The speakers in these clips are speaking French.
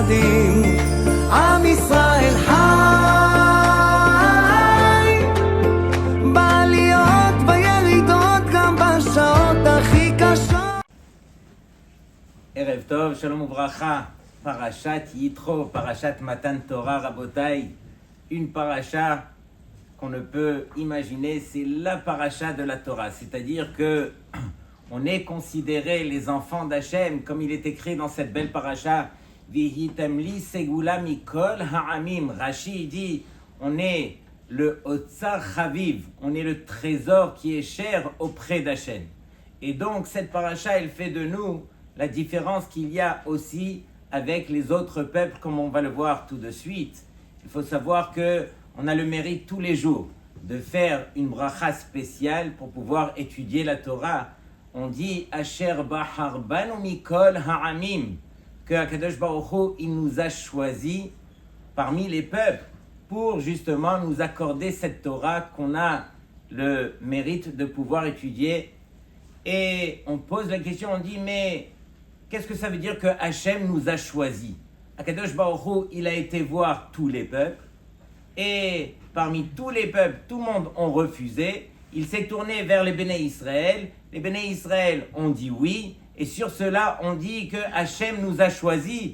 מאוחדים, עם ישראל חי, בעליות וירידות גם בשעות הכי קשות. ערב טוב, שלום וברכה. Parashat Yitro, Parashat Matan Torah, Rabotai, une paracha qu'on ne peut imaginer, c'est la paracha de la Torah, c'est-à-dire que on est considéré les enfants d'Hachem, comme il est écrit dans cette belle paracha, Vihitamli Segula Mikol Ha'amim. Rashi dit, on est le Otsar Chaviv, on est le trésor qui est cher auprès d'Hachem. Et donc cette paracha, elle fait de nous la différence qu'il y a aussi avec les autres peuples, comme on va le voir tout de suite. Il faut savoir qu'on a le mérite tous les jours de faire une bracha spéciale pour pouvoir étudier la Torah. On dit Asher Bahar Banu Mikol Ha'amim, que Akadosh Baruch Hu, il nous a choisis parmi les peuples pour justement nous accorder cette Torah qu'on a le mérite de pouvoir étudier. Et on pose la question, on dit mais qu'est-ce que ça veut dire que Hachem nous a choisis? Akadosh Baruch Hu, il a été voir tous les peuples, et parmi tous les peuples, tout le monde ont refusé. Il s'est tourné vers les Béné Israël. Les Béné Israël ont dit oui, et sur cela, on dit que Hachem nous a choisis.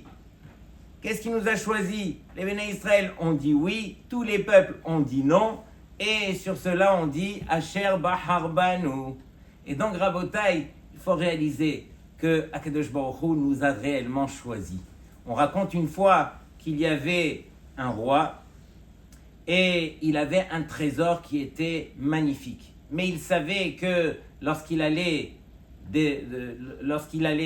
Qu'est-ce qui nous a choisis? Les Béné Israël ont dit oui, tous les peuples ont dit non, et sur cela, on dit Asher Bahar Banu. Et donc, Rabotai, il faut réaliser que Akadosh Baruch Hu nous a réellement choisis. On raconte une fois qu'il y avait un roi et il avait un trésor qui était magnifique. Mais il savait que lorsqu'il allait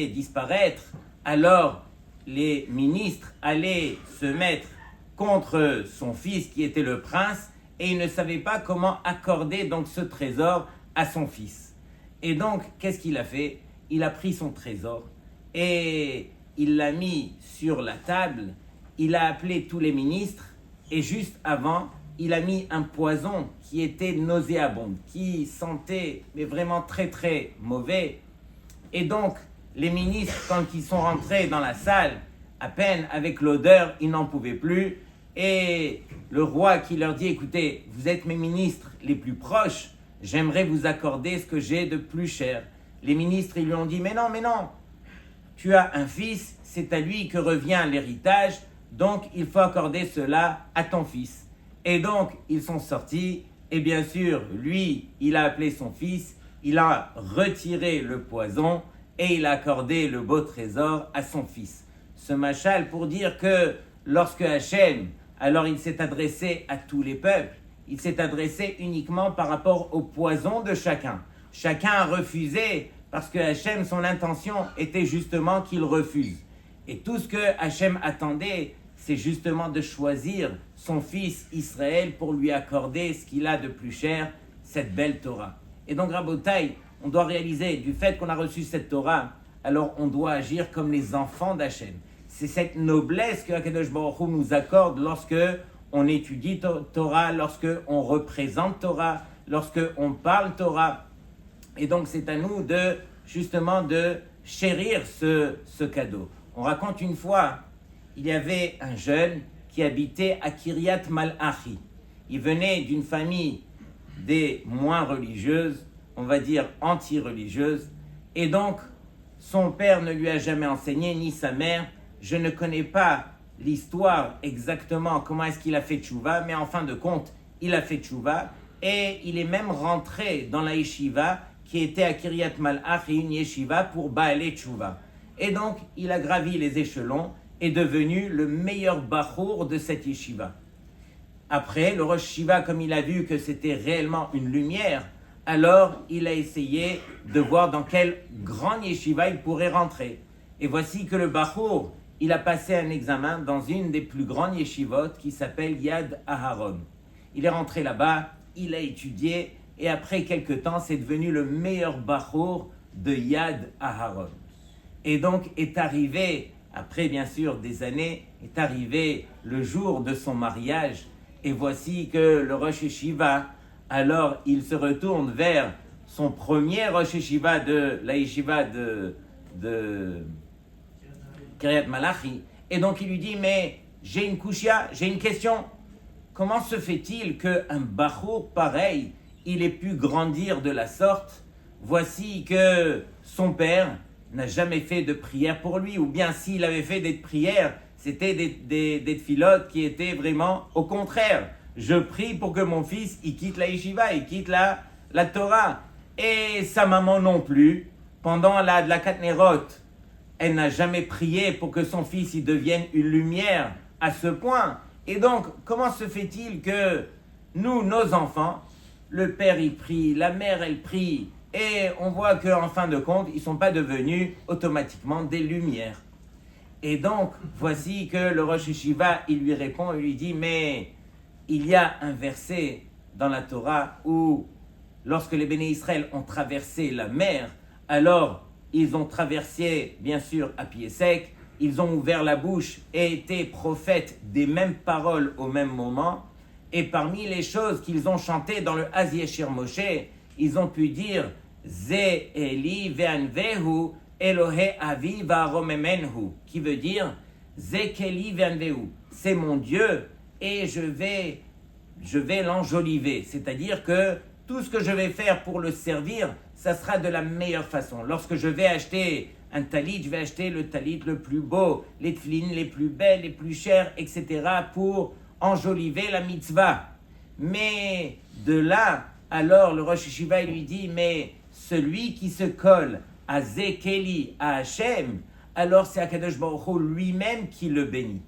disparaître, alors les ministres allaient se mettre contre son fils qui était le prince et il ne savait pas comment accorder donc ce trésor à son fils. Et donc, qu'est-ce qu'il a fait? Il a pris son trésor et il l'a mis sur la table, il a appelé tous les ministres et juste avant, il a mis un poison qui était nauséabond, qui sentait mais vraiment très très mauvais. Et donc, les ministres, quand ils sont rentrés dans la salle, à peine avec l'odeur, ils n'en pouvaient plus. Et le roi qui leur dit, écoutez, vous êtes mes ministres les plus proches, j'aimerais vous accorder ce que j'ai de plus cher. Les ministres, ils lui ont dit, mais non, tu as un fils, c'est à lui que revient l'héritage, donc il faut accorder cela à ton fils. Et donc, ils sont sortis, et bien sûr, lui, il a appelé son fils, il a retiré le poison, et il a accordé le beau trésor à son fils. Ce machal pour dire que lorsque Hachem, alors il s'est adressé à tous les peuples, il s'est adressé uniquement par rapport au poison de chacun. Chacun a refusé parce que Hachem, son intention était justement qu'il refuse. Et tout ce que Hachem attendait, c'est justement de choisir son fils Israël pour lui accorder ce qu'il a de plus cher, cette belle Torah. Et donc, Rabotai, on doit réaliser du fait qu'on a reçu cette Torah, alors on doit agir comme les enfants d'Hachem. C'est cette noblesse que Akadosh Baruch Hu nous accorde lorsque on étudie Torah, lorsque on représente Torah, lorsque on parle Torah. Et donc, c'est à nous de chérir ce cadeau. On raconte une fois, il y avait un jeune qui habitait à Kiryat Malachi. Il venait d'une famille des moins religieuses, on va dire anti-religieuses, et donc, son père ne lui a jamais enseigné, ni sa mère. Je ne connais pas l'histoire exactement, comment est-ce qu'il a fait tchouva, mais en fin de compte, il a fait tchouva, et il est même rentré dans la yeshiva, qui était à Kiryat Malachi, une yeshiva pour Baalei Tchouva. Et donc, il a gravi les échelons, est devenu le meilleur bachour de cette yeshiva. Après, le Rosh Yeshiva, comme il a vu que c'était réellement une lumière, alors il a essayé de voir dans quelle grande yeshiva il pourrait rentrer. Et voici que le bachour, il a passé un examen dans une des plus grandes yeshivot qui s'appelle Yad Aharon. Il est rentré là-bas, il a étudié, et après quelques temps, c'est devenu le meilleur bachour de Yad Aharon. Et donc est arrivé, après bien sûr des années, est arrivé le jour de son mariage. Et voici que le Rosh Yeshiva, alors il se retourne vers son premier Rosh Yeshiva de la Yeshiva de Kiryat Malachi, Et donc il lui dit, mais j'ai une kushia, j'ai une question. Comment se fait-il qu'un bachour pareil, il ait pu grandir de la sorte? Voici que son père n'a jamais fait de prière pour lui, ou bien s'il avait fait des prières, c'était des tfilotes qui étaient vraiment au contraire. Je prie pour que mon fils, il quitte la yeshiva, il quitte la Torah. Et sa maman non plus, pendant la Katnerot, elle n'a jamais prié pour que son fils il devienne une lumière à ce point. Et donc, comment se fait-il que nous, nos enfants, le père il prie, la mère elle prie, et on voit qu'en fin de compte, ils ne sont pas devenus automatiquement des lumières. Et donc, voici que le Rosh Yeshiva, il lui répond, il lui dit, mais il y a un verset dans la Torah où, lorsque les Béné Israël ont traversé la mer, alors ils ont traversé, bien sûr, à pied sec, ils ont ouvert la bouche et été prophètes des mêmes paroles au même moment. Et parmi les choses qu'ils ont chantées dans le Az Yeshir Moshe, ils ont pu dire « Ze Eli ve'anvehu Elohe avi va'aromemenhu » qui veut dire « Ze Keli ve'anvehu » c'est mon Dieu et je vais l'enjoliver. C'est-à-dire que tout ce que je vais faire pour le servir, ça sera de la meilleure façon. Lorsque je vais acheter un talit, je vais acheter le talit le plus beau, les tefilines les plus belles, les plus chères, etc. pour enjoliver la mitzvah. Mais de là, alors le Rosh Yeshiva lui dit, mais celui qui se colle à Zekeli, à Hachem, alors c'est Akadosh Baruch Hu lui-même qui le bénit.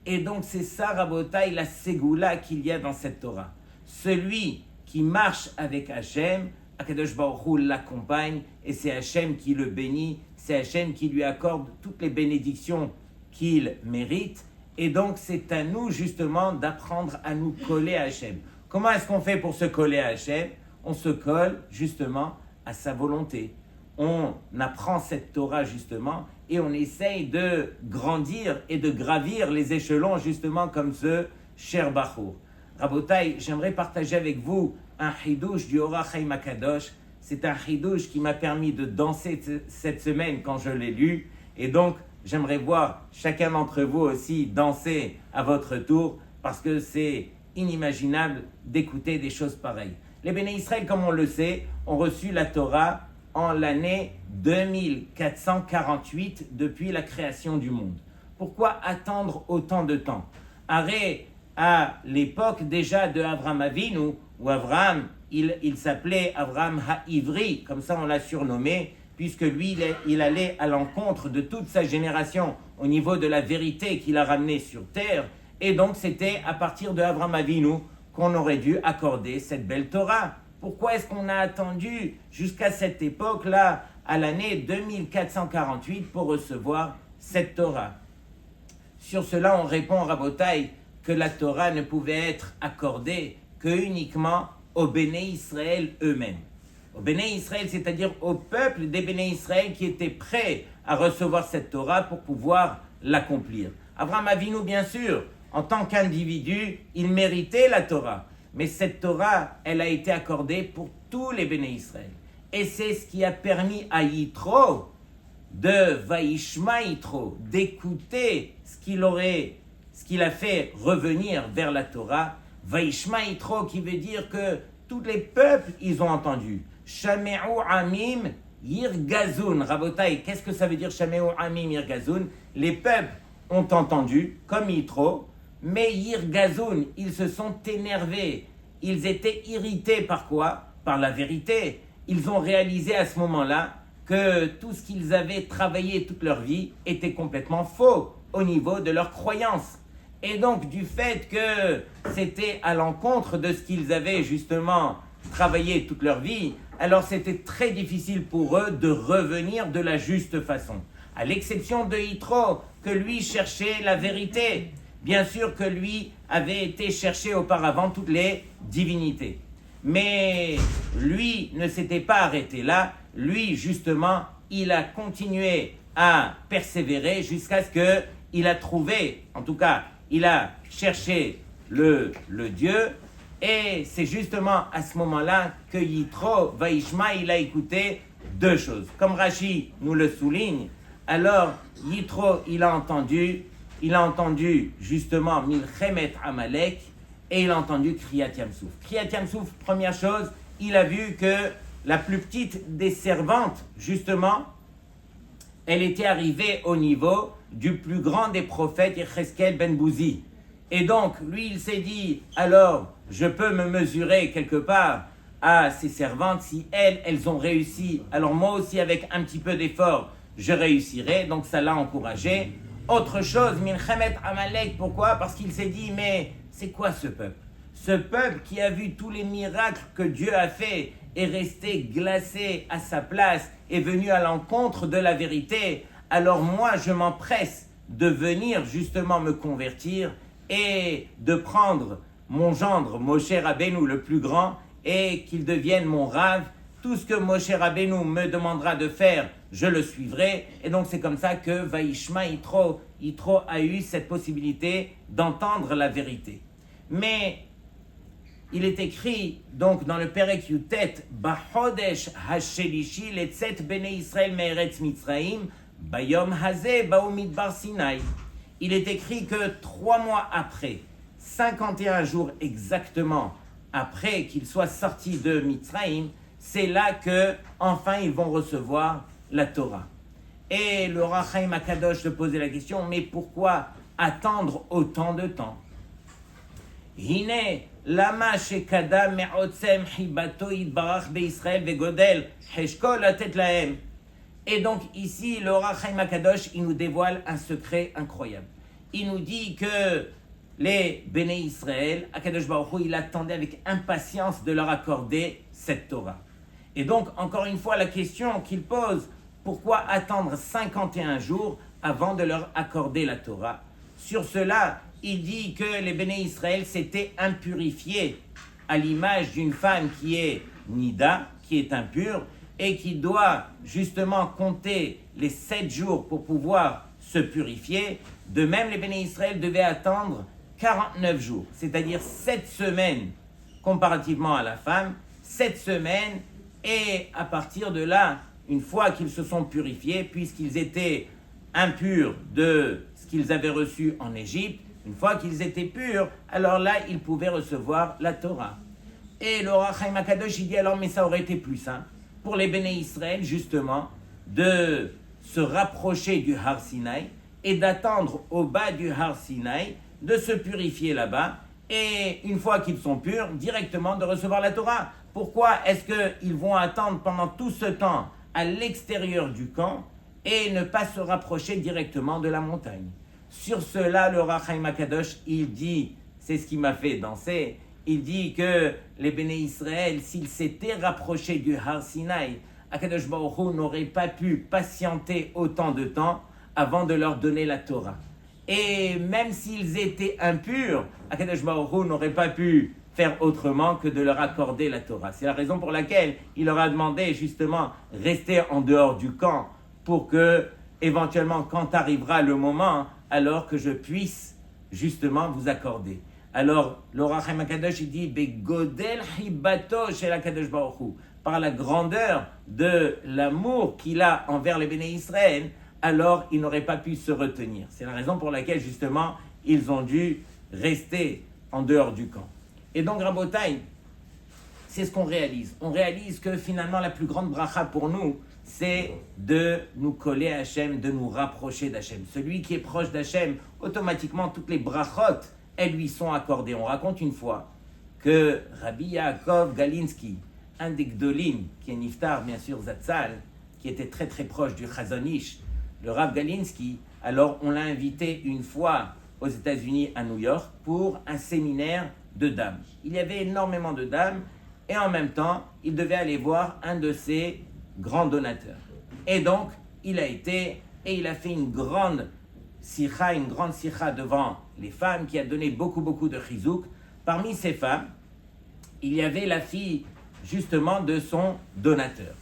Et donc c'est ça, Rabotai, la ségoula qu'il y a dans cette Torah. Celui qui marche avec Hachem, Akadosh Baruch Hu l'accompagne et c'est Hachem qui le bénit, c'est Hachem qui lui accorde toutes les bénédictions qu'il mérite. Et donc c'est à nous justement d'apprendre à nous coller à Hachem. Comment est-ce qu'on fait pour se coller à Hachem? On se colle justement à sa volonté. On apprend cette Torah justement et on essaye de grandir et de gravir les échelons justement comme ce cher Bachour. Rabotai, j'aimerais partager avec vous un chidouche du Or HaChaim HaKadosh. C'est un chidouche qui m'a permis de danser cette semaine quand je l'ai lu. Et donc, j'aimerais voir chacun d'entre vous aussi danser à votre tour parce que c'est inimaginable d'écouter des choses pareilles. Les Béné Israël, comme on le sait, ont reçu la Torah en l'année 2448 depuis la création du monde. Pourquoi attendre autant de temps? Arrête à l'époque déjà de Avraham Avinu, où Avraham, il s'appelait Avraham Ha'ivri, comme ça on l'a surnommé, puisque lui, il allait à l'encontre de toute sa génération au niveau de la vérité qu'il a ramenée sur terre. Et donc c'était à partir de Avraham Avinu qu'on aurait dû accorder cette belle Torah. Pourquoi est-ce qu'on a attendu jusqu'à cette époque-là, à l'année 2448, pour recevoir cette Torah? Sur cela, on répond, Rabotai, que la Torah ne pouvait être accordée que uniquement aux Béné Israël eux-mêmes. Aux Béné Israël, c'est-à-dire au peuple des Béné Israël qui étaient prêts à recevoir cette Torah pour pouvoir l'accomplir. Avraham Avinu, bien sûr, en tant qu'individu, il méritait la Torah. Mais cette Torah, elle a été accordée pour tous les Béné Israël. Et c'est ce qui a permis à Yitro de Vaishma Yitro, d'écouter ce qu'il a fait revenir vers la Torah. Vaishma Yitro, qui veut dire que tous les peuples, ils ont entendu. Shame'u Amim Yirgazun. Rabotai, qu'est-ce que ça veut dire Shame'u Amim Yirgazun? Les peuples ont entendu, comme Yitro, mais Yirgazun, ils se sont énervés. Ils étaient irrités par quoi? Par la vérité. Ils ont réalisé à ce moment-là que tout ce qu'ils avaient travaillé toute leur vie était complètement faux au niveau de leur croyance. Et donc, du fait que c'était à l'encontre de ce qu'ils avaient justement travaillé toute leur vie, alors c'était très difficile pour eux de revenir de la juste façon. À l'exception de Yitro, que lui cherchait la vérité. Bien sûr que lui avait été chercher auparavant toutes les divinités. Mais lui ne s'était pas arrêté là. Lui, justement, il a continué à persévérer jusqu'à ce qu'il a trouvé, en tout cas, il a cherché le Dieu. Et c'est justement à ce moment-là que Yitro, Vaishma, il a écouté deux choses. Comme Rashi nous le souligne, alors Yitro, il a entendu il a entendu justement Milchemet Amalek et il a entendu Kriyat Yamsouf. Kriyat Yamsouf, première chose, il a vu que la plus petite des servantes, justement, elle était arrivée au niveau du plus grand des prophètes, Yecheskel ben Bouzi. Et donc, lui, il s'est dit, alors, je peux me mesurer quelque part à ces servantes, si elles ont réussi, alors moi aussi, avec un petit peu d'effort, je réussirai. Donc, ça l'a encouragé. Autre chose, Milchemet Amalek, pourquoi? Parce qu'il s'est dit, mais c'est quoi ce peuple? Ce peuple qui a vu tous les miracles que Dieu a fait est resté glacé à sa place, est venu à l'encontre de la vérité. Alors moi, je m'empresse de venir justement me convertir et de prendre mon gendre, Moshe Rabbeinu, le plus grand, et qu'il devienne mon rave. Tout ce que Moshe Rabbeinu me demandera de faire, je le suivrai. Et donc c'est comme ça que Vaishma Yitro a eu cette possibilité d'entendre la vérité. Mais il est écrit donc dans le Perek Yutet, Bachodesh Hashelishi letzet bnei Israël me'eretz Mitzraim bayom hazeh ba'u midbar Sinai. Il est écrit que 3 mois après, 51 jours exactement après qu'ils soient sortis de Mitzraïm, c'est là que enfin ils vont recevoir la Torah. Et le Ohr HaChaim HaKadosh se posait la question, mais pourquoi attendre autant de temps? Hine lama shekada me'otzem hibato yitbarach be'Israël ve'godel heshkol latet lahem. Et donc ici, le Ohr HaChaim HaKadosh, il nous dévoile un secret incroyable. Il nous dit que les Béné Israël, HaKadosh Baruch Hu, il attendait avec impatience de leur accorder cette Torah. Et donc, encore une fois, la question qu'il pose, pourquoi attendre 51 jours avant de leur accorder la Torah? Sur cela, il dit que les Béné Israël s'étaient impurifiés à l'image d'une femme qui est Nida, qui est impure, et qui doit justement compter les 7 jours pour pouvoir se purifier. De même, les Béné Israël devaient attendre 49 jours, c'est-à-dire 7 semaines comparativement à la femme, 7 semaines, et à partir de là, une fois qu'ils se sont purifiés, puisqu'ils étaient impurs de ce qu'ils avaient reçu en Égypte, une fois qu'ils étaient purs, alors là, ils pouvaient recevoir la Torah. Et le Ohr HaChaim HaKadosh, il dit alors, mais ça aurait été plus simple pour les Béné Israël, justement, de se rapprocher du Har Sinaï et d'attendre au bas du Har Sinaï, de se purifier là-bas, et une fois qu'ils sont purs, directement de recevoir la Torah. Pourquoi est-ce qu'ils vont attendre pendant tout ce temps à l'extérieur du camp et ne pas se rapprocher directement de la montagne? Sur cela, le Ohr HaChaim HaKadosh, il dit, c'est ce qui m'a fait danser, il dit que les Béné Israël, s'ils s'étaient rapprochés du Har Sinaï, HaKadosh Baruch Hu n'aurait pas pu patienter autant de temps avant de leur donner la Torah. Et même s'ils étaient impurs, HaKadosh Baruch Hu n'aurait pas pu faire autrement que de leur accorder la Torah. C'est la raison pour laquelle il leur a demandé justement rester en dehors du camp pour que, éventuellement, quand arrivera le moment, alors que je puisse justement vous accorder. Alors, le Ohr HaChaim HaKadosh, il dit Begodel hibato shel HaKadosh Baruch Hu, par la grandeur de l'amour qu'il a envers les Béné Israël, alors il n'aurait pas pu se retenir. C'est la raison pour laquelle, justement, ils ont dû rester en dehors du camp. Et donc, Rabotai, c'est ce qu'on réalise. On réalise que finalement, la plus grande bracha pour nous, c'est de nous coller à Hachem, de nous rapprocher d'Hachem. Celui qui est proche d'Hachem, automatiquement, toutes les brachot, elles lui sont accordées. On raconte une fois que Rabbi Yaakov Galinsky, un des Gdolim, qui est Niftar, bien sûr, Zatzal, qui était très très proche du Chazon Ish, le Rav Galinsky, alors on l'a invité une fois aux États-Unis à New York pour un séminaire de dames. Il y avait énormément de dames et en même temps, il devait aller voir un de ses grands donateurs. Et donc, il a été et il a fait une grande sikha devant les femmes qui a donné beaucoup de chizouk. Parmi ces femmes, il y avait la fille justement de son donateur.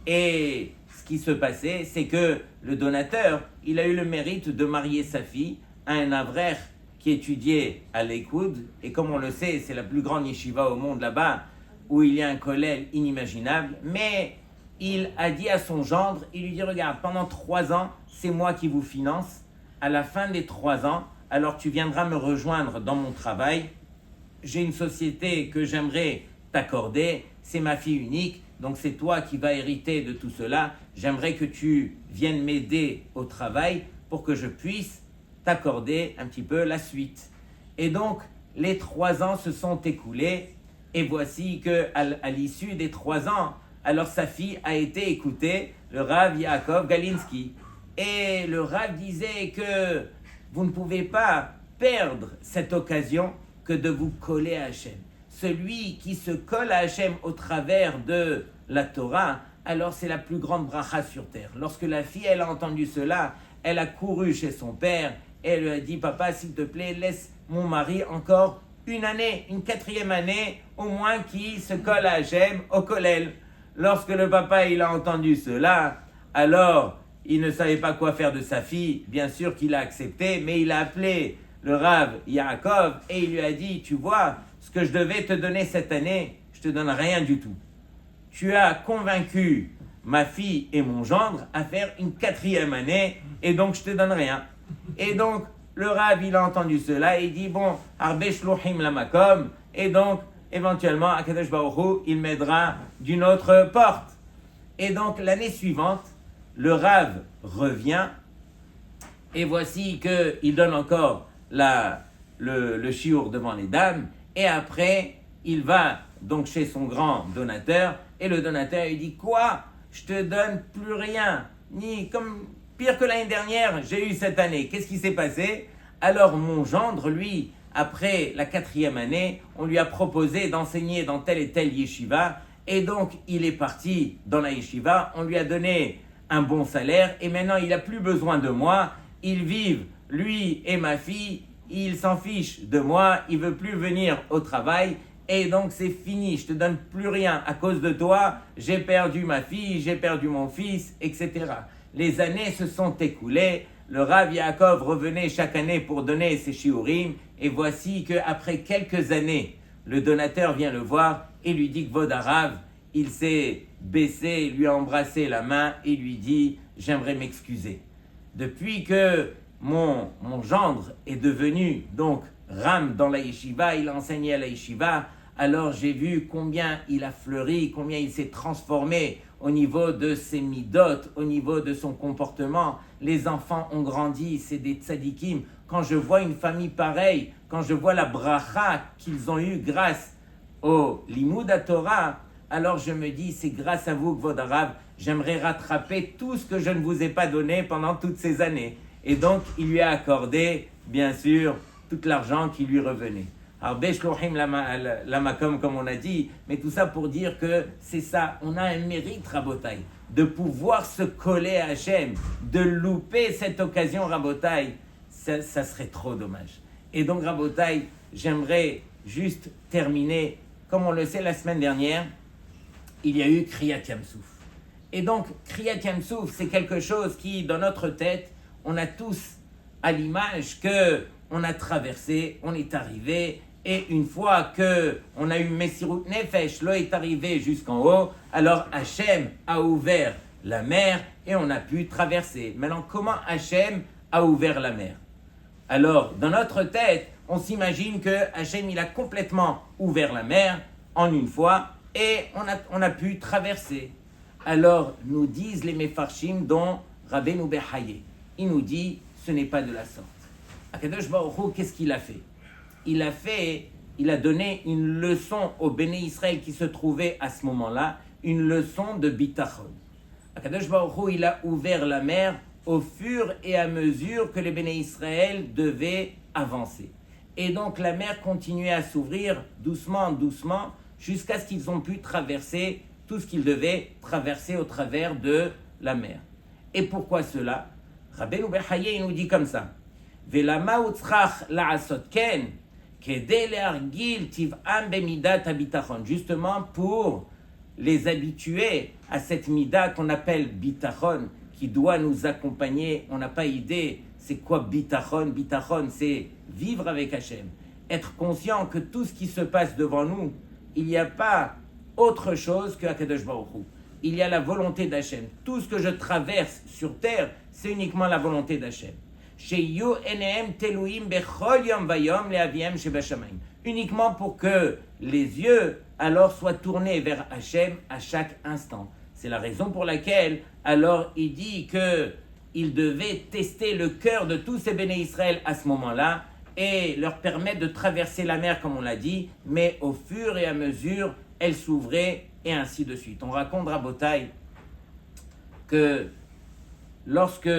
Et ce qui se passait, c'est que le donateur, il a eu le mérite de marier sa fille à un avrer qui étudiait à l'Eikoud. Et comme on le sait, c'est la plus grande yeshiva au monde là-bas, où il y a un kollel inimaginable. Mais il a dit à son gendre, il lui dit, regarde, pendant 3 ans, c'est moi qui vous finance. à la fin des 3 ans, alors tu viendras me rejoindre dans mon travail. J'ai une société que j'aimerais t'accorder, c'est ma fille unique, donc c'est toi qui vas hériter de tout cela. J'aimerais que tu viennes m'aider au travail pour que je puisse t'accorder un petit peu la suite. Et donc, les 3 ans se sont écoulés, et voici qu'à l'issue des 3 ans, alors sa fille a été écoutée, le Rav Yaakov Galinsky. Et le Rav disait que vous ne pouvez pas perdre cette occasion que de vous coller à Hachem. Celui qui se colle à Hachem au travers de la Torah, alors c'est la plus grande bracha sur terre. Lorsque la fille, elle a entendu cela, elle a couru chez son père, et elle lui a dit, papa, s'il te plaît, laisse mon mari encore une année, une 4e année, au moins qui se colle à Hachem au kollel. Lorsque le papa, il a entendu cela, alors il ne savait pas quoi faire de sa fille, bien sûr qu'il a accepté, mais il a appelé le Rav Yaakov et il lui a dit, tu vois, ce que je devais te donner cette année, je te donne rien du tout. Tu as convaincu ma fille et mon gendre à faire une 4e année et donc je te donne rien. Et donc le Rav, il a entendu cela et il dit, bon, Arbe Shluchim Lamakom, et donc éventuellement Akadosh Baruch Hu, il m'aidera d'une autre porte. Et donc l'année suivante, le Rav revient et voici qu'il donne encore le shiur devant les dames et après il va donc chez son grand donateur et le donateur il dit, quoi, je te donne plus rien, ni comme pire que l'année dernière j'ai eu cette année, qu'est-ce qui s'est passé? Alors mon gendre, lui, après la 4e année, on lui a proposé d'enseigner dans telle et telle yeshiva et donc il est parti dans la yeshiva, on lui a donné un bon salaire et maintenant il n'a plus besoin de moi, ils vivent, lui et ma fille, il s'en fiche de moi, il ne veut plus venir au travail et donc c'est fini, je te donne plus rien à cause de toi, j'ai perdu ma fille, j'ai perdu mon fils, etc. Les années se sont écoulées, le Rav Yaakov revenait chaque année pour donner ses shiurim et voici qu'après quelques années, le donateur vient le voir et lui dit que Kvod Harav, il s'est baissé, lui a embrassé la main et lui dit « J'aimerais m'excuser. Depuis que mon gendre est devenu donc Ram dans la yeshiva, il a enseigné à la yeshiva, alors j'ai vu combien il a fleuri, combien il s'est transformé au niveau de ses midot, au niveau de son comportement. Les enfants ont grandi, c'est des tzadikim. Quand je vois une famille pareille, quand je vois la bracha qu'ils ont eue grâce au Limud HaTorah, alors je me dis, c'est grâce à vous, Kvod Harav, j'aimerais rattraper tout ce que je ne vous ai pas donné pendant toutes ces années. Et donc, il lui a accordé, bien sûr, tout l'argent qui lui revenait. Alors, Beshlohim Lamakom, comme on a dit, mais tout ça pour dire que c'est ça, on a un mérite, Rabotai, de pouvoir se coller à Hachem, de louper cette occasion, Rabotai, ça serait trop dommage. Et donc, Rabotai, j'aimerais juste terminer, comme on le sait la semaine dernière, il y a eu Kriyat Yam Souf. Et donc, Kriyat Yam Souf, c'est quelque chose qui, dans notre tête, on a tous à l'image qu'on a traversé, on est arrivé, et une fois qu'on a eu Messirut Nefesh, l'eau est arrivée jusqu'en haut, alors Hachem a ouvert la mer et on a pu traverser. Maintenant, comment Hachem a ouvert la mer? Alors, dans notre tête, on s'imagine que Hachem, il a complètement ouvert la mer en une fois, et on a pu traverser. Alors, nous disent les Mefarshim, dont Rabbeinu Behaye, il nous dit, ce n'est pas de la sorte. Akadosh Baruch Hu, qu'est-ce qu'il a fait? Il a donné une leçon aux Béné Israël qui se trouvaient à ce moment-là, une leçon de bitachon. Akadosh Baruch Hu, il a ouvert la mer au fur et à mesure que les Béné Israël devaient avancer. Et donc, la mer continuait à s'ouvrir doucement, doucement, jusqu'à ce qu'ils ont pu traverser tout ce qu'ils devaient traverser au travers de la mer. Et pourquoi cela? Rabbeinu Behaye, il nous dit comme ça. Velama utzrach la'asot ken, kedei le'argil tiv'am bemidat habitachon. Justement pour les habituer à cette mida qu'on appelle bitachon, qui doit nous accompagner. On n'a pas idée, c'est quoi bitachon? Bitachon, c'est vivre avec Hachem. Être conscient que tout ce qui se passe devant nous, il n'y a pas autre chose que Akadosh Baruch Hu. Il y a la volonté d'Hachem. Tout ce que je traverse sur terre, c'est uniquement la volonté d'Hachem. Sheyu enehem teluim bechol yom vayom leaviem shebashamayim. Uniquement pour que les yeux alors soient tournés vers Hachem à chaque instant. C'est la raison pour laquelle alors il dit qu'il devait tester le cœur de tous ces béné Israël à ce moment-là et leur permettre de traverser la mer comme on l'a dit, mais au fur et à mesure, elle s'ouvrait et ainsi de suite. On raconte Rabotai que lorsque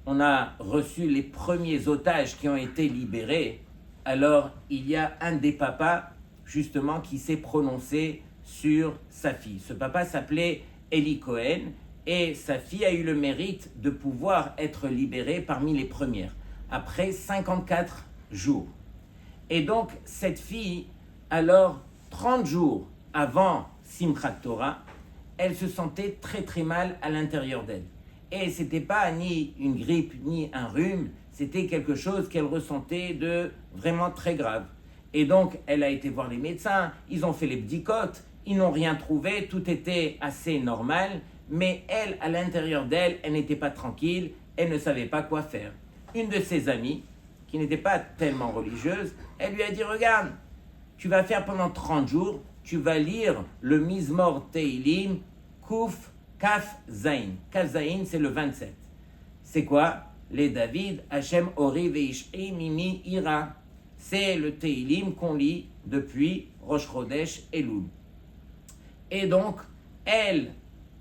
on a reçu les premiers otages qui ont été libérés, alors il y a un des papas justement qui s'est prononcé sur sa fille. Ce papa s'appelait Eli Cohen et sa fille a eu le mérite de pouvoir être libérée parmi les premières, après 54 jours. Et donc cette fille, alors 30 jours avant Simchat Torah, elle se sentait très très mal à l'intérieur d'elle. Et ce n'était pas ni une grippe ni un rhume, c'était quelque chose qu'elle ressentait de vraiment très grave. Et donc elle a été voir les médecins, ils ont fait les bdikot, ils n'ont rien trouvé, tout était assez normal, mais elle, à l'intérieur d'elle, elle n'était pas tranquille, elle ne savait pas quoi faire. Une de ses amies, qui n'était pas tellement religieuse, elle lui a dit, regarde, tu vas faire pendant 30 jours, tu vas lire le Mizmor Teilim, Kuf, Kaf, Zain. Kaf, Zain, c'est le 27. C'est quoi? Les David, Hachem, Ori, Veish'i, Mimi, Ira. C'est le Teilim qu'on lit depuis Rosh Chodesh et Elul. Et donc, elle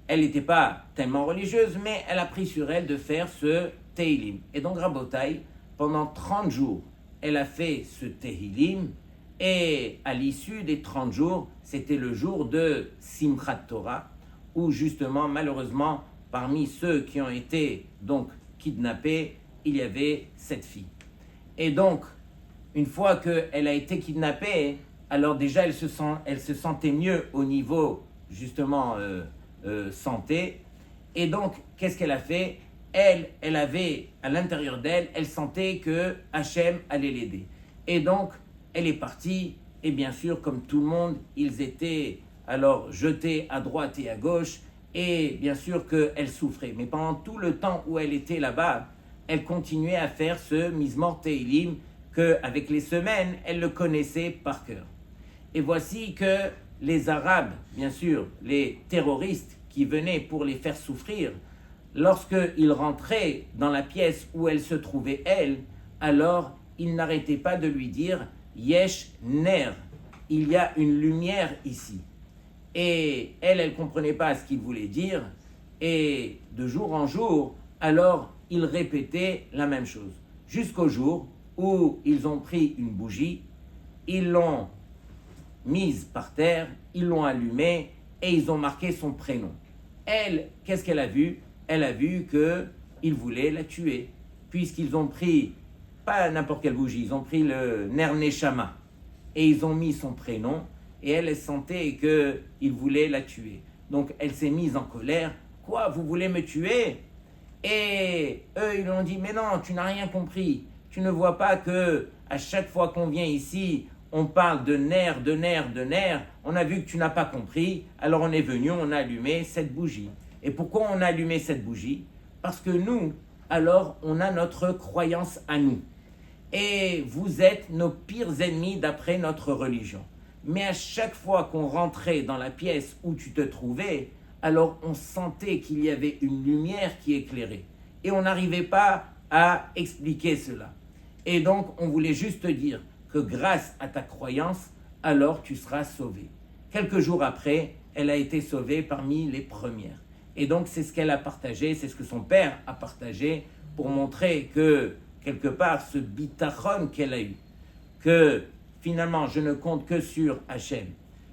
n'était pas tellement religieuse, mais elle a pris sur elle de faire ce Teilim. Et donc, Rabotai, pendant 30 jours, elle a fait ce Teilim, et à l'issue des 30 jours, c'était le jour de Simchat Torah, où justement, malheureusement, parmi ceux qui ont été donc kidnappés, il y avait cette fille. Et donc, une fois qu'elle a été kidnappée, alors déjà elle se sentait mieux au niveau justement santé. Et donc, qu'est-ce qu'elle a fait? Elle avait à l'intérieur d'elle, elle sentait que Hachem allait l'aider. Et donc, elle est partie, et bien sûr, comme tout le monde, ils étaient alors jetés à droite et à gauche, et bien sûr qu'elle souffrait. Mais pendant tout le temps où elle était là-bas, elle continuait à faire ce Mizmor Teilim, qu'avec les semaines, elle le connaissait par cœur. Et voici que les Arabes, bien sûr, les terroristes qui venaient pour les faire souffrir, lorsqu'ils rentraient dans la pièce où elle se trouvait, elle, alors ils n'arrêtaient pas de lui dire « Yesh ner », il y a une lumière ici. Et elle ne comprenait pas ce qu'il voulait dire, et de jour en jour, alors ils répétaient la même chose, jusqu'au jour où ils ont pris une bougie, ils l'ont mise par terre, ils l'ont allumée et ils ont marqué son prénom. Elle, qu'est-ce qu'elle a vu? Elle a vu qu'ils voulaient la tuer, puisqu'ils ont pris, pas n'importe quelle bougie, ils ont pris le Ner Neshama et ils ont mis son prénom et elle sentait qu'ils voulaient la tuer. Donc elle s'est mise en colère. Quoi, vous voulez me tuer? Et eux, ils lui ont dit, mais non, tu n'as rien compris. Tu ne vois pas que à chaque fois qu'on vient ici, on parle de nerfs, de nerfs, de nerfs. On a vu que tu n'as pas compris, alors on est venu, on a allumé cette bougie. Et pourquoi on a allumé cette bougie? Parce que nous, alors, on a notre croyance à nous. Et vous êtes nos pires ennemis d'après notre religion. Mais à chaque fois qu'on rentrait dans la pièce où tu te trouvais, alors on sentait qu'il y avait une lumière qui éclairait. Et on n'arrivait pas à expliquer cela. Et donc, on voulait juste te dire que grâce à ta croyance, alors tu seras sauvé. Quelques jours après, elle a été sauvée parmi les premières. Et donc, c'est ce qu'elle a partagé, c'est ce que son père a partagé pour montrer que, quelque part, ce bitachon qu'elle a eu, que finalement, je ne compte que sur Hachem.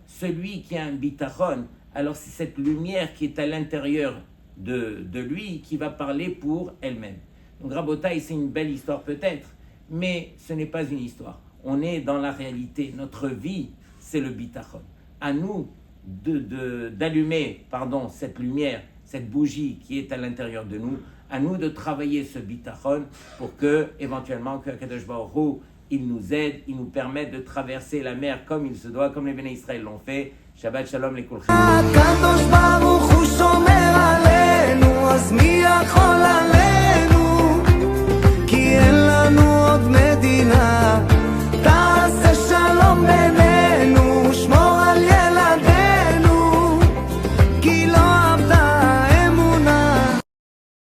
Celui qui a un bitachon, alors c'est cette lumière qui est à l'intérieur de lui qui va parler pour elle-même. Donc, Rabotai, c'est une belle histoire peut-être, mais ce n'est pas une histoire. On est dans la réalité. Notre vie, c'est le bitachon. À nous d'allumer cette lumière, cette bougie qui est à l'intérieur de nous, à nous de travailler ce bitachon pour que, éventuellement, que Akadosh Baruch Hu, il nous aide, il nous permette de traverser la mer comme il se doit, comme les Béné Israël l'ont fait. Shabbat Shalom les Kulchem.